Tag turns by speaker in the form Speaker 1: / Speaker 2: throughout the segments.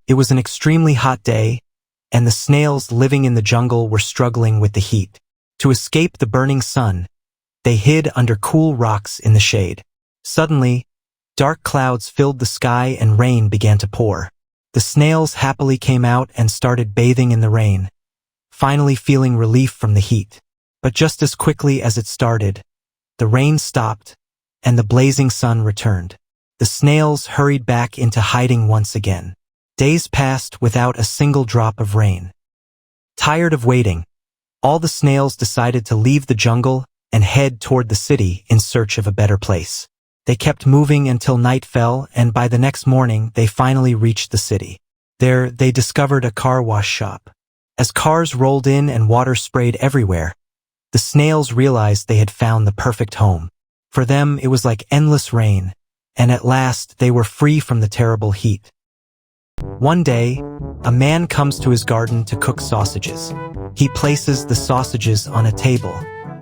Speaker 1: It was an extremely hot day, and the snails living in the jungle were struggling with the heat. To escape the burning sun, they hid under cool rocks in the shade. Suddenly, dark clouds filled the sky and rain began to pour. The snails happily came out and started bathing in the rain, finally feeling relief from the heat. But just as quickly as it started, the rain stopped and the blazing sun returned. The snails hurried back into hiding once again. Days passed without a single drop of rain. Tired of waiting, all the snails decided to leave the jungle and head toward the city in search of a better place. They kept moving until night fell, and by the next morning they finally reached the city. There, they discovered a car wash shop. As cars rolled in and water sprayed everywhere, the snails realized they had found the perfect home. For them, it was like endless rain, and at last they were free from the terrible heat. One day, a man comes to his garden to cook sausages. He places the sausages on a table.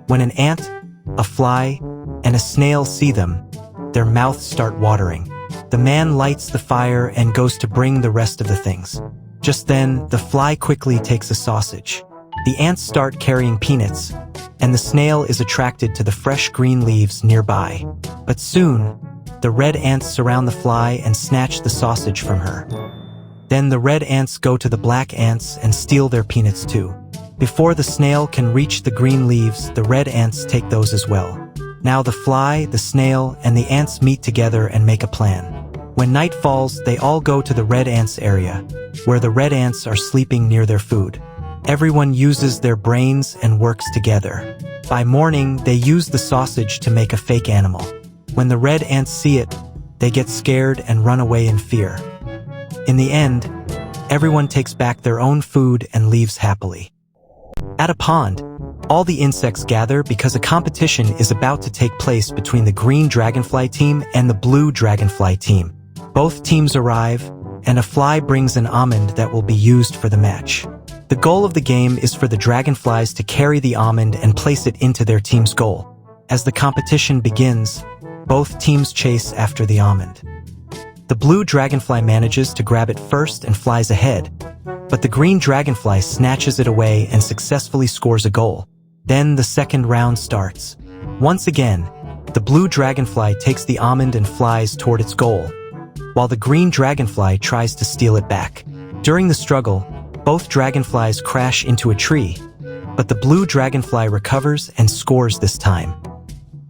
Speaker 1: When an ant, a fly, and a snail see them, their mouths start watering. The man lights the fire and goes to bring the rest of the things. Just then, the fly quickly takes a sausage. The ants start carrying peanuts, and the snail is attracted to the fresh green leaves nearby. But soon, the red ants surround the fly and snatch the sausage from her. Then the red ants go to the black ants and steal their peanuts too. Before the snail can reach the green leaves, the red ants take those as well. Now the fly, the snail, and the ants meet together and make a plan. When night falls, they all go to the red ants area, where the red ants are sleeping near their food. Everyone uses their brains and works together. By morning, they use the sausage to make a fake animal. When the red ants see it, they get scared and run away in fear. In the end, everyone takes back their own food and leaves happily. At a pond, all the insects gather because a competition is about to take place between the green dragonfly team and the blue dragonfly team. Both teams arrive, and a fly brings an almond that will be used for the match. The goal of the game is for the dragonflies to carry the almond and place it into their team's goal. As the competition begins, both teams chase after the almond. The blue dragonfly manages to grab it first and flies ahead, but the green dragonfly snatches it away and successfully scores a goal. Then the second round starts. Once again, the blue dragonfly takes the almond and flies toward its goal, while the green dragonfly tries to steal it back. During the struggle, both dragonflies crash into a tree, but the blue dragonfly recovers and scores this time.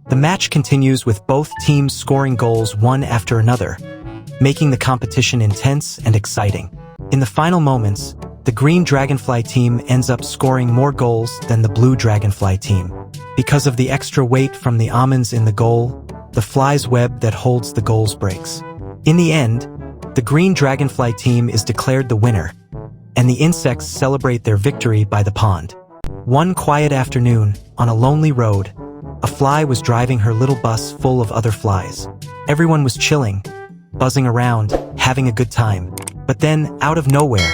Speaker 1: The match continues with both teams scoring goals one after another, making the competition intense and exciting. In the final moments, the green dragonfly team ends up scoring more goals than the blue dragonfly team. Because of the extra weight from the almonds in the goal, the fly's web that holds the goals breaks. In the end, the green dragonfly team is declared the winner, and the insects celebrate their victory by the pond. One quiet afternoon, on a lonely road, a fly was driving her little bus full of other flies. Everyone was chilling, buzzing around, having a good time. But then, out of nowhere,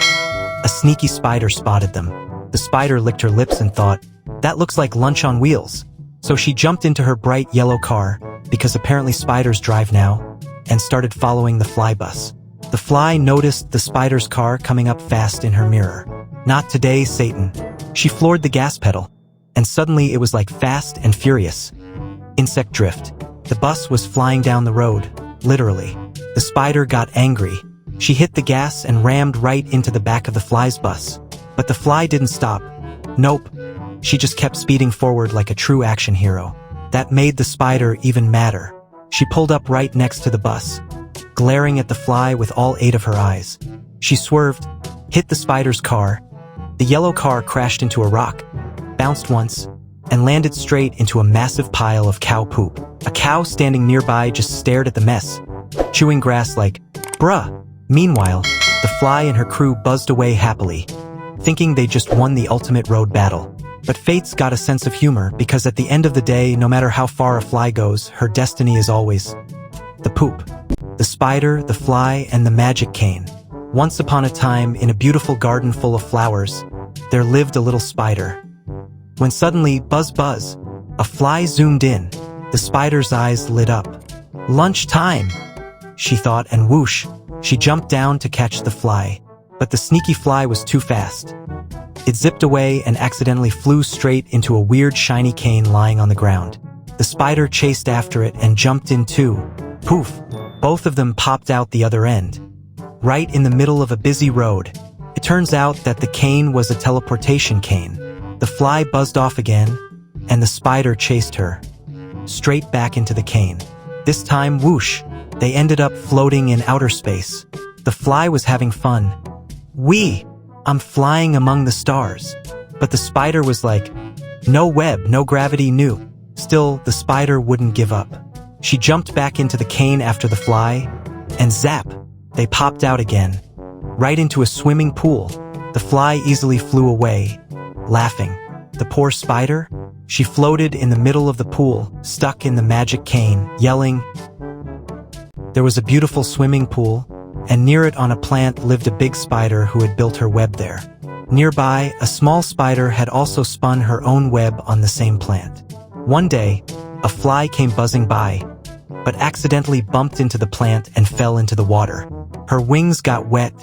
Speaker 1: a sneaky spider spotted them. The spider licked her lips and thought, "That looks like lunch on wheels." So she jumped into her bright yellow car, because apparently spiders drive now, and started following the fly bus. The fly noticed the spider's car coming up fast in her mirror. "Not today, Satan." She floored the gas pedal, and suddenly it was like Fast and Furious. Insect drift. The bus was flying down the road, literally. The spider got angry. She hit the gas and rammed right into the back of the fly's bus. But the fly didn't stop. Nope. She just kept speeding forward like a true action hero. That made the spider even madder. She pulled up right next to the bus, glaring at the fly with all 8 of her eyes. She swerved, hit the spider's car. The yellow car crashed into a rock, bounced once, and landed straight into a massive pile of cow poop. A cow standing nearby just stared at the mess, chewing grass like, "Bruh." Meanwhile, the fly and her crew buzzed away happily, thinking they just won the ultimate road battle. But fate's got a sense of humor, because at the end of the day, no matter how far a fly goes, her destiny is always the poop. The spider, the fly, and the magic cane. Once upon a time, in a beautiful garden full of flowers, there lived a little spider. When suddenly, buzz buzz, a fly zoomed in. The spider's eyes lit up. "Lunch time," she thought, and whoosh, she jumped down to catch the fly. But the sneaky fly was too fast. It zipped away and accidentally flew straight into a weird shiny cane lying on the ground. The spider chased after it and jumped in too. Poof! Both of them popped out the other end. Right in the middle of a busy road. It turns out that the cane was a teleportation cane. The fly buzzed off again, and the spider chased her straight back into the cane. This time, whoosh, they ended up floating in outer space. The fly was having fun. Whee! I'm flying among the stars. But the spider was like, no web, no gravity, new. Still, the spider wouldn't give up. She jumped back into the cane after the fly, and zap, they popped out again, right into a swimming pool. The fly easily flew away, laughing. The poor spider? She floated in the middle of the pool, stuck in the magic cane, yelling. There was a beautiful swimming pool, and near it on a plant lived a big spider who had built her web there. Nearby, a small spider had also spun her own web on the same plant. One day, a fly came buzzing by, but accidentally bumped into the plant and fell into the water. Her wings got wet,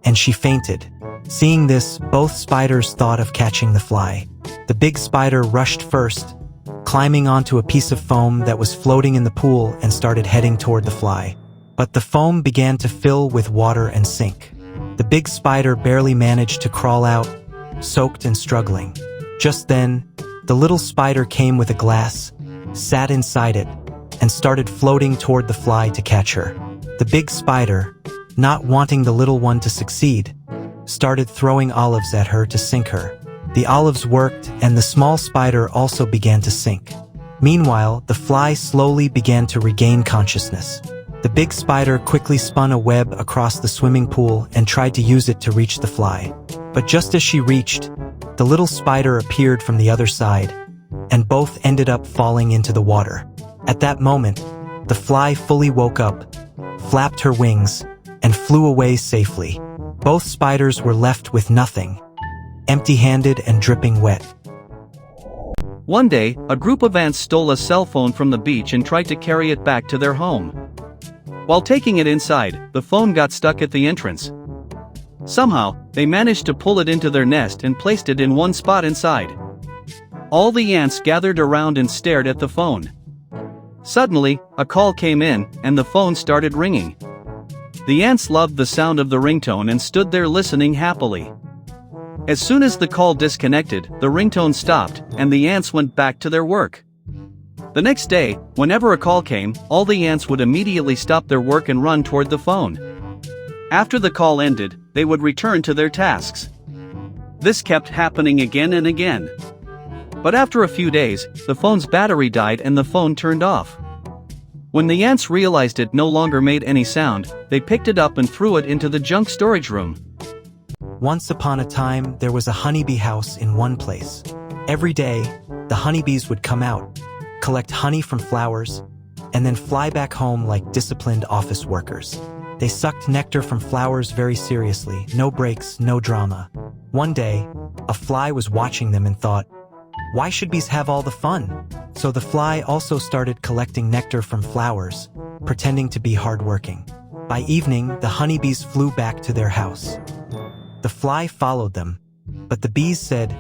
Speaker 1: and she fainted. Seeing this, both spiders thought of catching the fly. The big spider rushed first, climbing onto a piece of foam that was floating in the pool and started heading toward the fly. But the foam began to fill with water and sink. The big spider barely managed to crawl out, soaked and struggling. Just then, the little spider came with a glass, sat inside it, and started floating toward the fly to catch her. The big spider, not wanting the little one to succeed, started throwing olives at her to sink her. The olives worked, and the small spider also began to sink. Meanwhile, the fly slowly began to regain consciousness. The big spider quickly spun a web across the swimming pool and tried to use it to reach the fly. But just as she reached, the little spider appeared from the other side, and both ended up falling into the water. At that moment, the fly fully woke up, flapped her wings, and flew away safely. Both spiders were left with nothing, empty-handed and dripping wet.
Speaker 2: One day, a group of ants stole a cell phone from the beach and tried to carry it back to their home. While taking it inside, the phone got stuck at the entrance. Somehow, they managed to pull it into their nest and placed it in one spot inside. All the ants gathered around and stared at the phone. Suddenly, a call came in, and the phone started ringing. The ants loved the sound of the ringtone and stood there listening happily. As soon as the call disconnected, the ringtone stopped, and the ants went back to their work. The next day, whenever a call came, all the ants would immediately stop their work and run toward the phone. After the call ended, they would return to their tasks. This kept happening again and again. But after a few days, the phone's battery died and the phone turned off. When the ants realized it no longer made any sound, they picked it up and threw it into the junk storage room.
Speaker 1: Once upon a time, there was a honeybee house in one place. Every day, the honeybees would come out, collect honey from flowers, and then fly back home like disciplined office workers. They sucked nectar from flowers very seriously, no breaks, no drama. One day, a fly was watching them and thought, why should bees have all the fun? So the fly also started collecting nectar from flowers, pretending to be hardworking. By evening, the honeybees flew back to their house. The fly followed them, but the bees said,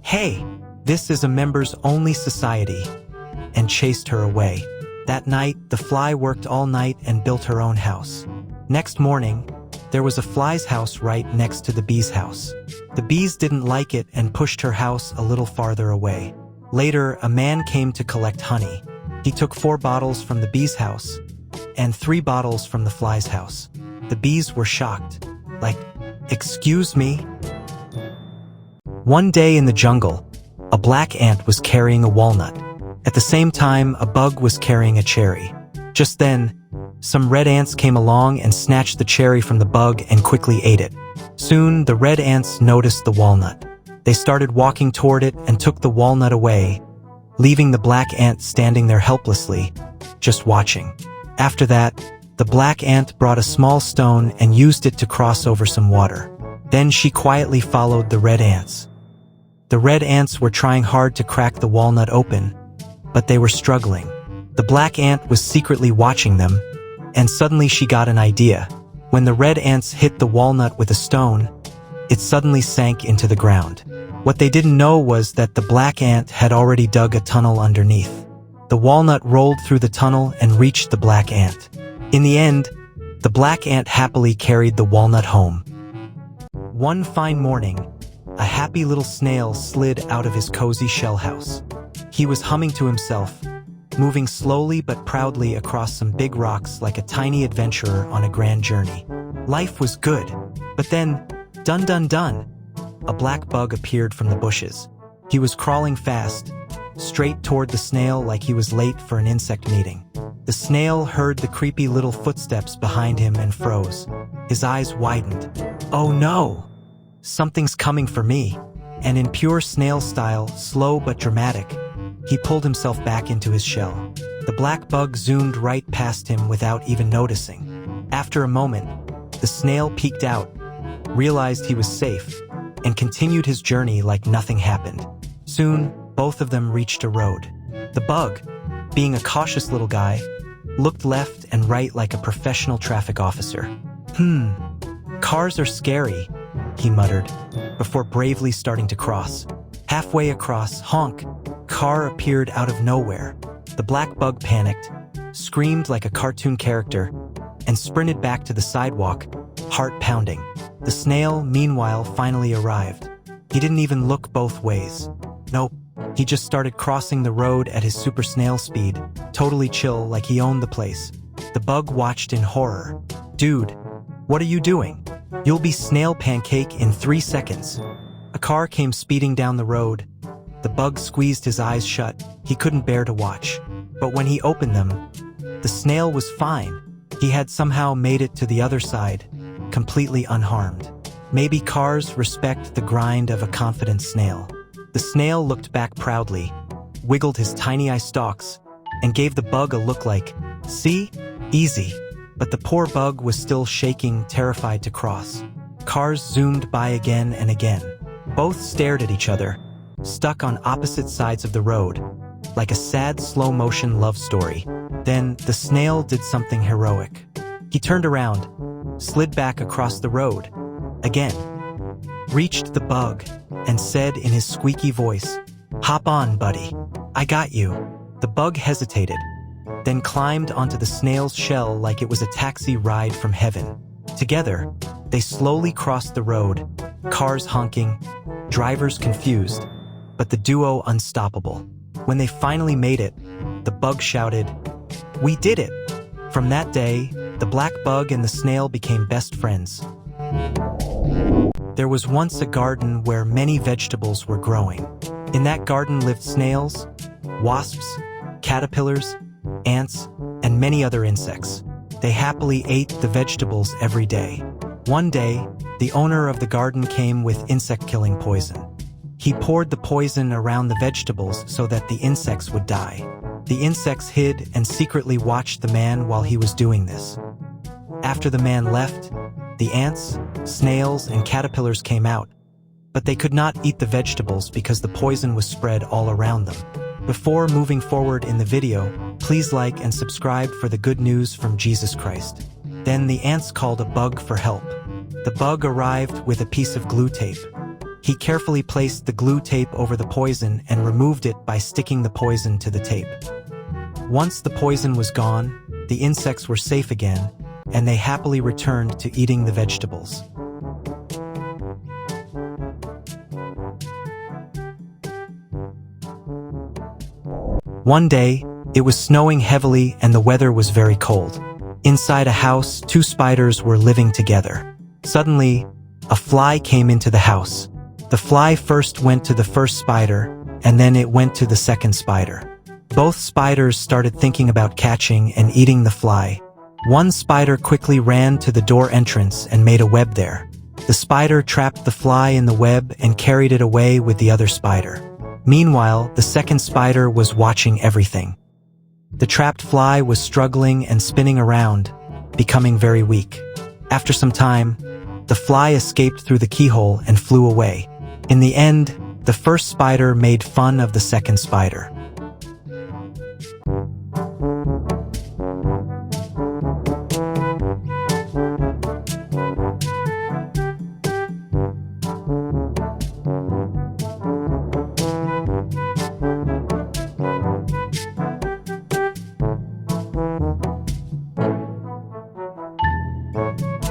Speaker 1: "Hey, this is a members-only society," and chased her away. That night, the fly worked all night and built her own house. Next morning, there was a fly's house right next to the bee's house. The bees didn't like it and pushed her house a little farther away. Later, a man came to collect honey. He took 4 bottles from the bee's house and 3 bottles from the fly's house. The bees were shocked. Like, excuse me? One day in the jungle, a black ant was carrying a walnut. At the same time, a bug was carrying a cherry. Just then, some red ants came along and snatched the cherry from the bug and quickly ate it. Soon, the red ants noticed the walnut. They started walking toward it and took the walnut away, leaving the black ant standing there helplessly, just watching. After that, the black ant brought a small stone and used it to cross over some water. Then she quietly followed the red ants. The red ants were trying hard to crack the walnut open, but they were struggling. The black ant was secretly watching them, and suddenly she got an idea. When the red ants hit the walnut with a stone, it suddenly sank into the ground. What they didn't know was that the black ant had already dug a tunnel underneath. The walnut rolled through the tunnel and reached the black ant. In the end, the black ant happily carried the walnut home. One fine morning, a happy little snail slid out of his cozy shell house. He was humming to himself, moving slowly but proudly across some big rocks like a tiny adventurer on a grand journey. Life was good, but then, dun dun dun, a black bug appeared from the bushes. He was crawling fast, straight toward the snail like he was late for an insect meeting. The snail heard the creepy little footsteps behind him and froze. His eyes widened. Oh no! Something's coming for me. And in pure snail style, slow but dramatic, he pulled himself back into his shell. The black bug zoomed right past him without even noticing. After a moment, the snail peeked out, realized he was safe, and continued his journey like nothing happened. Soon, both of them reached a road. The bug, being a cautious little guy, looked left and right like a professional traffic officer. Cars are scary, he muttered, before bravely starting to cross. Halfway across, honk, car appeared out of nowhere. The black bug panicked, screamed like a cartoon character, and sprinted back to the sidewalk, heart pounding. The snail, meanwhile, finally arrived. He didn't even look both ways. Nope, he just started crossing the road at his super snail speed, totally chill like he owned the place. The bug watched in horror. Dude, what are you doing? You'll be snail pancake in 3 seconds. A car came speeding down the road. The bug squeezed his eyes shut. He couldn't bear to watch. But when he opened them, the snail was fine. He had somehow made it to the other side, completely unharmed. Maybe cars respect the grind of a confident snail. The snail looked back proudly, wiggled his tiny eye stalks, and gave the bug a look like, "See? Easy." But the poor bug was still shaking, terrified to cross. Cars zoomed by again and again. Both stared at each other, stuck on opposite sides of the road, like a sad slow-motion love story. Then the snail did something heroic. He turned around, slid back across the road, again, reached the bug, and said in his squeaky voice, "Hop on, buddy. I got you." The bug hesitated, then climbed onto the snail's shell like it was a taxi ride from heaven. Together, they slowly crossed the road, cars honking, drivers confused, but the duo unstoppable. When they finally made it, the bug shouted, "We did it!" From that day, the black bug and the snail became best friends. There was once a garden where many vegetables were growing. In that garden lived snails, wasps, caterpillars, ants, and many other insects. They happily ate the vegetables every day. One day, the owner of the garden came with insect-killing poison. He poured the poison around the vegetables so that the insects would die. The insects hid and secretly watched the man while he was doing this. After the man left, the ants, snails, and caterpillars came out, but they could not eat the vegetables because the poison was spread all around them. Before moving forward in the video, please like and subscribe for the good news from Jesus Christ. Then the ants called a bug for help. The bug arrived with a piece of glue tape. He carefully placed the glue tape over the poison and removed it by sticking the poison to the tape. Once the poison was gone, the insects were safe again, and they happily returned to eating the vegetables. One day, it was snowing heavily and the weather was very cold. Inside a house, 2 spiders were living together. Suddenly, a fly came into the house. The fly first went to the first spider, and then it went to the second spider. Both spiders started thinking about catching and eating the fly. One spider quickly ran to the door entrance and made a web there. The spider trapped the fly in the web and carried it away with the other spider. Meanwhile, the second spider was watching everything. The trapped fly was struggling and spinning around, becoming very weak. After some time, the fly escaped through the keyhole and flew away. In the end, the first spider made fun of the second spider.